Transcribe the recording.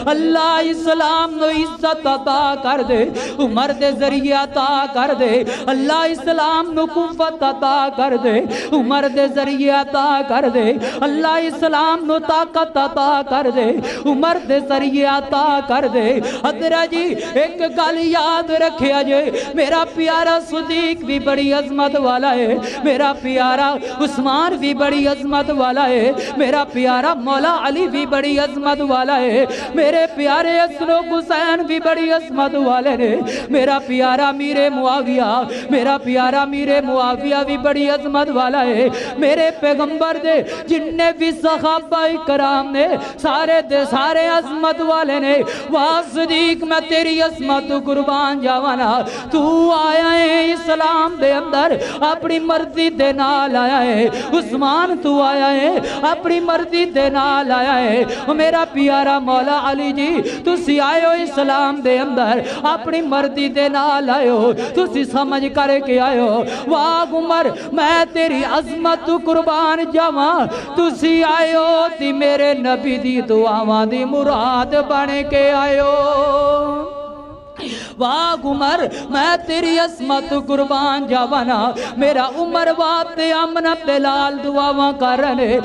اللہ اسلام نو عزت عطا کر دے، عمر دے ذریعے عطا کر دے، اللہ اسلام نو قوت عطا کر دے، عمر دے ذریعے عطا کر دے، اللہ اسلام نو طاقت عطا کر دے، عمر دے ذریعے عطا کر دے۔ حضرت جی ایک گل یاد رکھیا جے، میرا پیارا صدیق بھی بڑی عظمت والا ہے، میرا پیارا عثمان بھی بڑی عظمت والا ہے، میرا پیارا مولا علی بھی بڑی عظمت والا ہے، میرے پیارے حسن و حسین بھی بڑی عظمت والے نے، میرا پیارا امیر معاویہ، میرا پیارا امیر معاویہ بھی بڑی عظمت والا ہے، میرے پیغمبر دے جننے بھی صحابہ کرام نے سارے دے سارے عظمت والے نے۔ واہ صدیق میں تیری عظمت قربان جاوانا، تو آیا ہے اسلام دے اندر اپنی مرضی دے نال آیا ہے، عثمان تو آیا ہے اپنی مرضی دے نال آیا ہے، میرا پیارا مولا علی جی تسی آئے ہو اسلام دے اندر اپنی مرضی دے نال آئے ہو، تسی سمجھ کر کے آئے ہو۔ واہ عمر میں تیری عظمت قربان جاواں، تسی آئے ہو تی میرے نبی دی دعاواں دی مراد بن کے آئے ہو۔ واہ عمر میں تیری عظمت قربان جاوانا، میرا عمر واسطے امن بلال دعاواں کر رہے